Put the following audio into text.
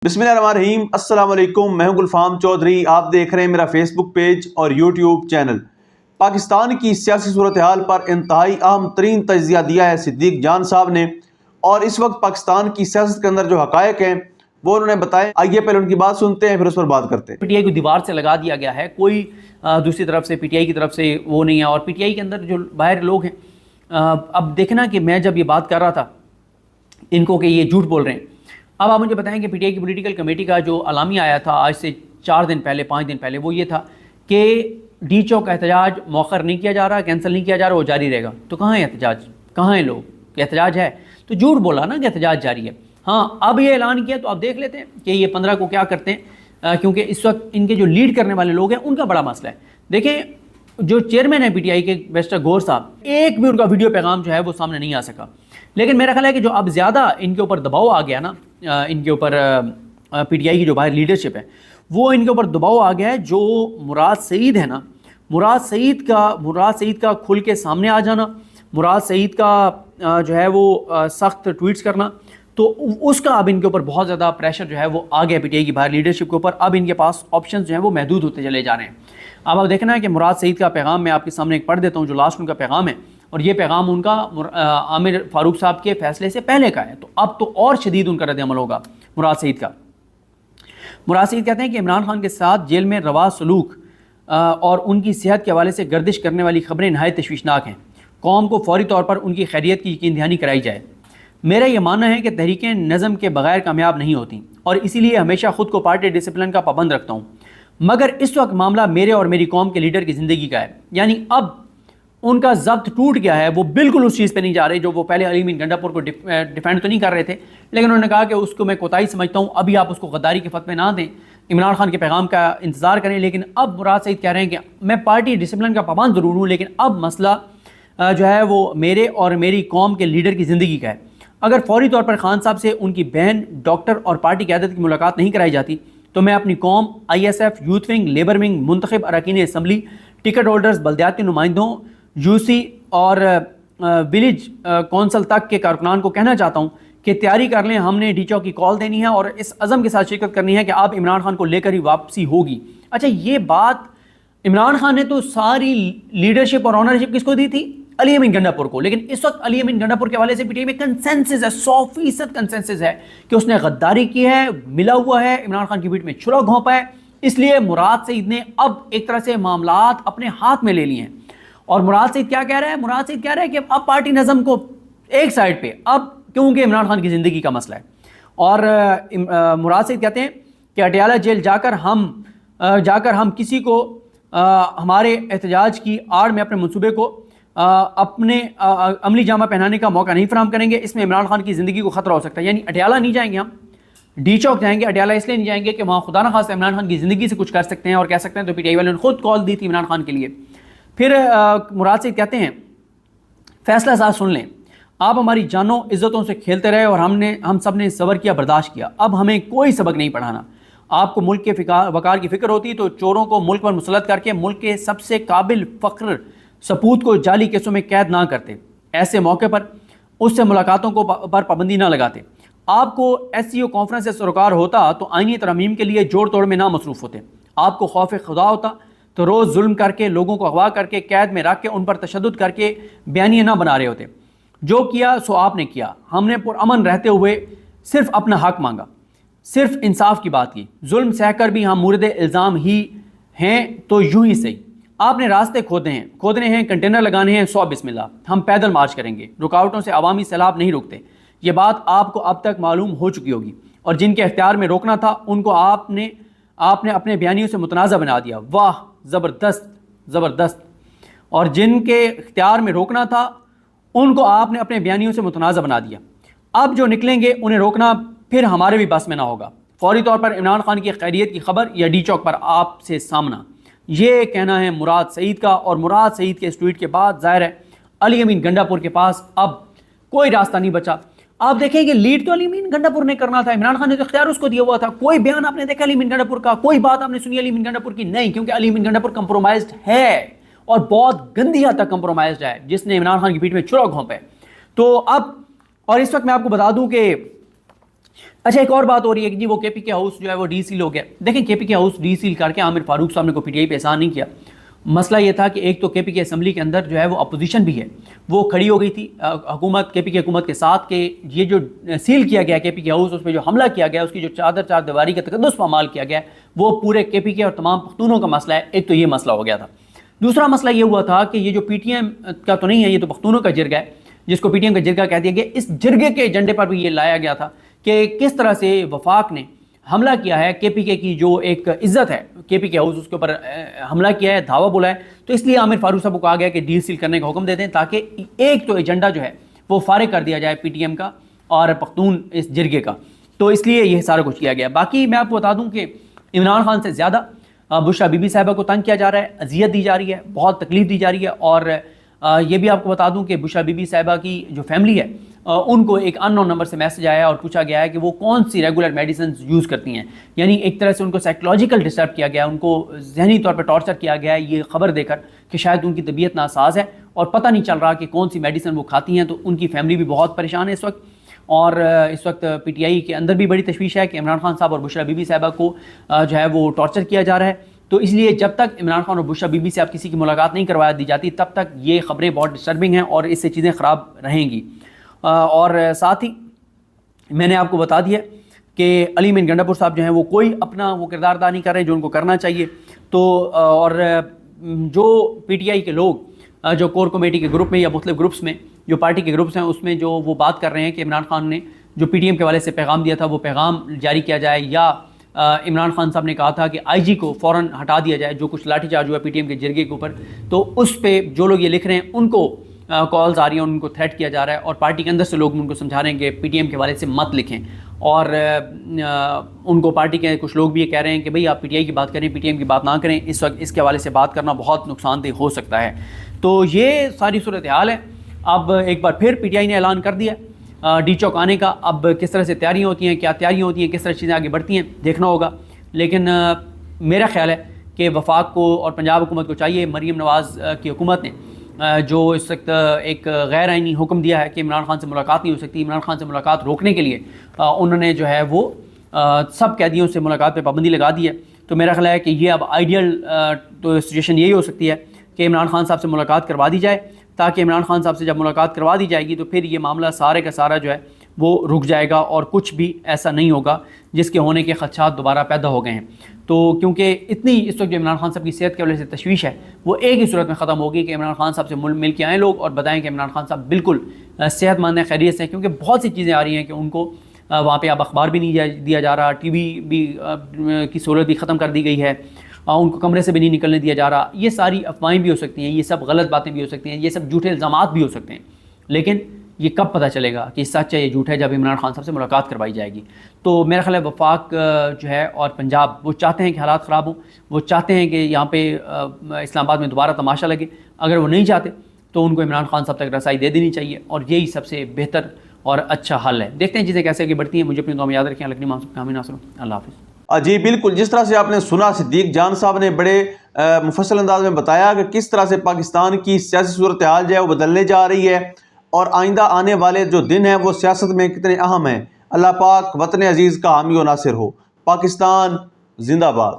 بسم اللہ الرحمن الرحیم، السلام علیکم۔ میں ہوں گلفام چودھری، آپ دیکھ رہے ہیں میرا فیس بک پیج اور یوٹیوب چینل۔ پاکستان کی سیاسی صورتحال پر انتہائی اہم ترین تجزیہ دیا ہے صدیق جان صاحب نے، اور اس وقت پاکستان کی سیاست کے اندر جو حقائق ہیں وہ انہوں نے بتائے۔ آئیے پہلے ان کی بات سنتے ہیں، پھر اس پر بات کرتے ہیں۔ پی ٹی آئی کو دیوار سے لگا دیا گیا ہے، کوئی دوسری طرف سے پی ٹی آئی کی طرف سے وہ نہیں ہے، اور پی ٹی آئی کے اندر جو باہر لوگ ہیں، اب دیکھنا کہ میں جب یہ بات کر رہا تھا ان کو کہ یہ جھوٹ بول رہے ہیں، اب آپ مجھے بتائیں کہ پی ٹی آئی کی پولیٹیکل کمیٹی کا جو اعلامیہ آیا تھا آج سے 4 دن پہلے 5 دن پہلے، وہ یہ تھا کہ ڈی چوک کا احتجاج مؤخر نہیں کیا جا رہا، کینسل نہیں کیا جا رہا، وہ جاری رہے گا۔ تو کہاں ہے احتجاج؟ کہاں ہیں لوگ کہ احتجاج ہے؟ تو جھوٹ بولا نا کہ احتجاج جاری ہے۔ ہاں اب یہ اعلان کیا تو آپ دیکھ لیتے ہیں کہ یہ 15 کو کیا کرتے ہیں، کیونکہ اس وقت ان کے جو لیڈ کرنے والے لوگ ہیں ان کا بڑا مسئلہ ہے۔ دیکھیں جو چیئرمین ہے پی ٹی آئی کے مسٹر گور صاحب، ایک بھی ان کا ویڈیو پیغام جو ہے وہ سامنے نہیں آ سکا، لیکن میرا خیال ہے کہ جو اب زیادہ ان کے اوپر دباؤ آ گیا نا، ان کے اوپر پی ٹی آئی کی جو باہر لیڈرشپ ہے وہ ان کے اوپر دباؤ آ گیا ہے۔ جو مراد سعید ہے نا، مراد سعید کا کھل کے سامنے آ جانا، مراد سعید کا جو ہے وہ سخت ٹویٹس کرنا، تو اس کا اب ان کے اوپر بہت زیادہ پریشر جو ہے وہ آ گیا پی ٹی آئی کی باہر لیڈرشپ کے اوپر۔ اب ان کے پاس آپشنز جو ہیں وہ محدود ہوتے چلے جا رہے ہیں۔ اب آپ دیکھنا ہے کہ مراد سعید کا پیغام میں آپ کے سامنے ایک پڑھ دیتا ہوں، جو لاسٹ ان کا پیغام ہے، اور یہ پیغام ان کا عامر فاروق صاحب کے فیصلے سے پہلے کا ہے، تو اب تو اور شدید ان کا رد عمل ہوگا مراد سعید کا۔ مراد سعید کہتے ہیں کہ عمران خان کے ساتھ جیل میں روا سلوک اور ان کی صحت کے حوالے سے گردش کرنے والی خبریں نہایت تشویشناک ہیں۔ قوم کو فوری طور پر ان کی خیریت کی یقین دہانی کرائی جائے۔ میرا یہ ماننا ہے کہ تحریکیں نظم کے بغیر کامیاب نہیں ہوتیں، اور اسی لیے ہمیشہ خود کو پارٹی ڈسپلن کا پابند رکھتا ہوں، مگر اس وقت معاملہ میرے اور میری قوم کے لیڈر کی زندگی کا ہے۔ یعنی اب ان کا ضبط ٹوٹ گیا ہے، وہ بالکل اس چیز پہ نہیں جا رہے جو وہ پہلے علی امین گنڈا پور کو ڈیفینڈ تو نہیں کر رہے تھے، لیکن انہوں نے کہا کہ اس کو میں کوتاہی سمجھتا ہوں، ابھی آپ اس کو غداری کے فتوے نہ دیں، عمران خان کے پیغام کا انتظار کریں۔ لیکن اب مراد سعید کہہ رہے ہیں کہ میں پارٹی ڈسپلن کا پابند ضرور ہوں، لیکن اب مسئلہ جو ہے وہ میرے اور میری قوم کے لیڈر کی زندگی کا ہے۔ اگر فوری طور پر خان صاحب سے ان کی بہن ڈاکٹر اور پارٹی قیادت کی ملاقات نہیں کرائی جاتی تو میں اپنی قوم، I S F, youth wing, labour wing, منتخب اراکین اسمبلی، ٹکٹ ہولڈرز، بلدیاتی نمائندوں، یو سی اور ولیج کونسل تک کے کارکنان کو کہنا چاہتا ہوں کہ تیاری کر لیں، ہم نے ڈی چوک کی کال دینی ہے اور اس عزم کے ساتھ شرکت کرنی ہے کہ اب عمران خان کو لے کر ہی واپسی ہوگی۔ اچھا، یہ بات عمران خان نے تو ساری لیڈرشپ اور آنرشپ کس کو دی تھی؟ علی امین گنڈا پور کو، لیکن اس وقت علی امین گنڈا پور کے حوالے سے پی ٹی آئی میں کنسنسس ہے، 100% کنسنسس ہے کہ اس نے غداری کی ہے، ملا ہوا ہے، عمران خان کی پیٹھ میں چھرا گھونپا ہے۔ اس لیے مراد سعید نے اب ایک طرح سے معاملات اپنے ہاتھ میں لے لیے ہیں۔ اور مراد سعید کیا کہہ رہا ہے؟ مراد سعید کہہ رہا ہے کہ اب پارٹی نظم کو ایک سائڈ پہ، اب کیونکہ عمران خان کی زندگی کا مسئلہ ہے۔ اور مراد سعید کہتے ہیں کہ اٹیالہ جیل جا کر ہم کسی کو ہمارے احتجاج کی آڑ میں اپنے منصوبے کو اپنے عملی جامہ پہنانے کا موقع نہیں فراہم کریں گے، اس میں عمران خان کی زندگی کو خطرہ ہو سکتا ہے۔ یعنی اٹیالہ نہیں جائیں گے، ہم ڈی چوک جائیں گے، اٹیالہ اس لیے نہیں جائیں گے کہ وہاں خدا نہ خواستہ عمران خان کی زندگی سے کچھ کر سکتے ہیں اور کہہ سکتے ہیں، تو پی ٹی آئی والوں نے خود کال دی تھی عمران خان کے لیے۔ پھر مراد سعید کہتے ہیں فیصلہ صاحب سن لیں، آپ ہماری جانوں عزتوں سے کھیلتے رہے اور ہم سب نے صبر کیا، برداشت کیا، اب ہمیں کوئی سبق نہیں پڑھانا۔ آپ کو ملک کے وقار کی فکر ہوتی تو چوروں کو ملک پر مسلط کر کے ملک کے سب سے قابل فخر سپوت کو جعلی کیسوں میں قید نہ کرتے، ایسے موقع پر اس سے ملاقاتوں پر پابندی نہ لگاتے۔ آپ کو ایس سی او کانفرنس سے سروکار ہوتا تو آئینی ترمیم کے لیے جوڑ توڑ میں نہ مصروف ہوتے۔ آپ کو خوف خدا ہوتا تو روز ظلم کر کے، لوگوں کو اغوا کر کے، قید میں رکھ کے، ان پر تشدد کر کے بیانیے نہ بنا رہے ہوتے۔ جو کیا سو آپ نے کیا، ہم نے پرامن رہتے ہوئے صرف اپنا حق مانگا، صرف انصاف کی بات کی، ظلم سہ کر بھی ہم مورد الزام ہی ہیں تو یوں ہی صحیح۔ آپ نے راستے کھودنے ہیں، کنٹینر لگانے ہیں، 100 بسم اللہ، ہم پیدل مارچ کریں گے، رکاوٹوں سے عوامی سیلاب نہیں روکتے۔ یہ بات آپ کو اب تک معلوم ہو چکی ہوگی، اور جن کے اختیار میں روکنا تھا ان کو آپ نے اپنے بیانیوں سے متنازع بنا دیا۔ واہ، زبردست۔ اور جن کے اختیار میں روکنا تھا ان کو آپ نے اپنے بیانیوں سے متنازع بنا دیا۔ اب جو نکلیں گے انہیں روکنا پھر ہمارے بھی بس میں نہ ہوگا۔ فوری طور پر عمران خان کی خیریت کی خبر یا ڈی چوک پر آپ سے سامنا، یہ کہنا ہے مراد سعید کا۔ اور مراد سعید کے اس ٹویٹ کے بعد ظاہر ہے علی امین گنڈا پور کے پاس اب کوئی راستہ نہیں بچا۔ آپ دیکھیں کہ لیڈ تو علی امین گنڈا پور نے کرنا تھا، عمران خان نے تو اختیار اس کو دیا ہوا تھا۔ کوئی بیان آپ نے دیکھا علی امین گنڈا پور کا؟ کوئی بات آپ نے سنی علی امین گنڈا پور کی؟ نہیں، کیونکہ علی امین گنڈا پور کمپرومائزڈ ہے، اور بہت گندی حد تک کمپرومائزڈ ہے، جس نے عمران خان کی پیٹھ میں چھرا گھونپا ہے۔ تو اب اور اس وقت میں آپ کو بتا دوں کہ اچھا ایک اور بات ہو رہی ہے کہ جی وہ کے پی کے ہاؤس جو ہے وہ ڈی سیل ہو گیا. دیکھیں کے پی کے ہاؤس ڈی سیل کر کے عامر فاروق صاحب نے کوئی پی ٹی آئی پہ احسان نہیں کیا. مسئلہ یہ تھا کہ ایک تو کے پی کے اسمبلی کے اندر جو ہے وہ اپوزیشن بھی ہے وہ کھڑی ہو گئی تھی حکومت کے پی کے حکومت کے ساتھ کہ یہ جو سیل کیا گیا کے پی کے ہاؤس اس پہ جو حملہ کیا گیا اس کی جو چار دیواری کا تقدس پامال کیا گیا وہ پورے کے پی کے اور تمام پختونوں کا مسئلہ ہے. ایک تو یہ مسئلہ ہو گیا تھا. دوسرا مسئلہ یہ ہوا تھا کہ یہ جو پی ٹی ایم کا تو نہیں ہے یہ تو پختونوں کا جرگہ ہے جس کو پی ٹی ایم کا جرگہ کہہ دیا گیا. اس جرگے کے ایجنڈے پر بھی یہ لایا گیا تھا کہ کس طرح سے وفاق نے حملہ کیا ہے کے پی کے کی جو ایک عزت ہے کے پی کے ہاؤس اس کے اوپر حملہ کیا ہے دھاوا بولا ہے. تو اس لیے عامر فاروق صاحب کو کہا گیا کہ ڈیل سیل کرنے کا حکم دے دیں تاکہ ایک تو ایجنڈا جو ہے وہ فارغ کر دیا جائے پی ٹی ایم کا اور پختون اس جرگے کا. تو اس لیے یہ سارا کچھ کیا گیا. باقی میں آپ کو بتا دوں کہ عمران خان سے زیادہ بشرا بی بی صاحبہ کو تنگ کیا جا رہا ہے, اذیت دی جا رہی ہے, بہت تکلیف دی جا رہی ہے. اور یہ بھی آپ کو بتا دوں کہ بشرا بی بی صاحبہ کی جو فیملی ہے ان کو ایک ان نون نمبر سے میسج آیا ہے اور پوچھا گیا ہے کہ وہ کون سی ریگولر میڈیسنز یوز کرتی ہیں. یعنی ایک طرح سے ان کو سائیکولوجیکل ڈسٹرب کیا گیا, ان کو ذہنی طور پر ٹارچر کیا گیا ہے یہ خبر دے کر کہ شاید ان کی طبیعت ناساز ہے اور پتہ نہیں چل رہا کہ کون سی میڈیسن وہ کھاتی ہیں. تو ان کی فیملی بھی بہت پریشان ہے اس وقت. اور اس وقت پی ٹی آئی کے اندر بھی بڑی تشویش ہے کہ عمران خان صاحب اور بشرا بی بی صاحبہ کو جو ہے وہ ٹارچر کیا جا رہا ہے. تو اس لیے جب تک عمران خان اور بشرا بی بی سے آپ کسی کی ملاقات نہیں کروا دی جاتی تب تک یہ خبریں بہت ڈسٹربنگ ہیں اور اس سے چیزیں خراب رہیں گی. اور ساتھ ہی میں نے آپ کو بتا دیا کہ علی مین گنڈا پور صاحب جو ہیں وہ کوئی اپنا وہ کردار ادا نہیں کر رہے جو ان کو کرنا چاہیے. تو اور جو پی ٹی آئی کے لوگ جو کور کمیٹی کے گروپ میں یا مختلف گروپس میں جو پارٹی کے گروپس ہیں اس میں جو وہ بات کر رہے ہیں کہ عمران خان نے جو پی ٹی ایم کے حوالے سے پیغام دیا تھا وہ پیغام جاری کیا جائے یا عمران خان صاحب نے کہا تھا کہ آئی جی کو فوراً ہٹا دیا جائے جو کچھ لاٹھی چارج ہوا پی ٹی ایم کے جرگے کے اوپر. تو اس پہ جو لوگ یہ لکھ رہے ہیں ان کو کالز آ رہی ہیں ان کو تھریٹ کیا جا رہا ہے اور پارٹی کے اندر سے لوگ ان کو سمجھا رہے ہیں کہ پی ٹی ایم کے حوالے سے مت لکھیں. اور ان کو پارٹی کے کچھ لوگ بھی یہ کہہ رہے ہیں کہ بھئی آپ پی ٹی آئی کی بات کریں پی ٹی ایم کی بات نہ کریں, اس وقت اس کے حوالے سے بات کرنا بہت نقصان دہ ہو سکتا ہے. تو یہ ساری صورتحال ہے. اب ایک بار پھر پی ٹی آئی نے اعلان کر دیا ڈی چوک آنے کا. اب کس طرح سے تیاریاں ہوتی ہیں, کیا تیاریاں ہوتی ہیں, کس طرح چیزیں آگے بڑھتی ہیں دیکھنا ہوگا. لیکن میرا خیال ہے کہ وفاق کو اور پنجاب حکومت کو چاہیے, مریم نواز کی حکومت نے جو اس وقت ایک غیر آئینی حکم دیا ہے کہ عمران خان سے ملاقات نہیں ہو سکتی, عمران خان سے ملاقات روکنے کے لیے انہوں نے جو ہے وہ سب قیدیوں سے ملاقات پہ پابندی لگا دی ہے. تو میرا خیال ہے کہ یہ اب آئیڈیل تو سچویشن یہی ہو سکتی ہے کہ عمران خان صاحب سے ملاقات کروا دی جائے تاکہ عمران خان صاحب سے جب ملاقات کروا دی جائے گی تو پھر یہ معاملہ سارے کا سارا جو ہے وہ رک جائے گا اور کچھ بھی ایسا نہیں ہوگا جس کے ہونے کے خدشات دوبارہ پیدا ہو گئے ہیں. تو کیونکہ اتنی اس وقت جو عمران خان صاحب کی صحت کی وجہ سے تشویش ہے وہ ایک ہی صورت میں ختم ہوگی کہ عمران خان صاحب سے مل کے آئیں لوگ اور بتائیں کہ عمران خان صاحب بالکل صحت مند ہیں, خیریت سے ہیں. کیونکہ بہت سی چیزیں آ رہی ہیں کہ ان کو وہاں پہ اب اخبار بھی نہیں دیا جا رہا, ٹی وی بھی کی سہولت بھی ختم کر دی گئی ہے, ان کو کمرے سے بھی نہیں نکلنے دیا جا رہا. یہ ساری افواہیں بھی ہو سکتی ہیں, یہ سب غلط باتیں بھی ہو سکتی ہیں, یہ سب جھوٹے الزامات بھی ہو سکتے ہیں. لیکن یہ کب پتہ چلے گا کہ سچ ہے یہ جھوٹ ہے؟ جب عمران خان صاحب سے ملاقات کروائی جائے گی. تو میرا خیال ہے وفاق جو ہے اور پنجاب وہ چاہتے ہیں کہ حالات خراب ہوں, وہ چاہتے ہیں کہ یہاں پہ اسلام آباد میں دوبارہ تماشا لگے. اگر وہ نہیں چاہتے تو ان کو عمران خان صاحب تک رسائی دے دینی چاہیے اور یہی سب سے بہتر اور اچھا حل ہے. دیکھتے ہیں چیزیں کیسے آگے بڑھتی ہیں. مجھے اپنی دعا میں یاد رکھیں. لکھنی مانسوب کامی ناصر. اللہ حافظ. جی بالکل, جس طرح سے آپ نے سنا صدیق جان صاحب نے بڑے مفصل انداز میں بتایا کہ کس طرح سے پاکستان کی سیاسی صورتحال جو ہے وہ بدلنے جا رہی ہے اور آئندہ آنے والے جو دن ہیں وہ سیاست میں کتنے اہم ہیں. اللہ پاک وطن عزیز کا حامی و ناصر ہو. پاکستان زندہ باد.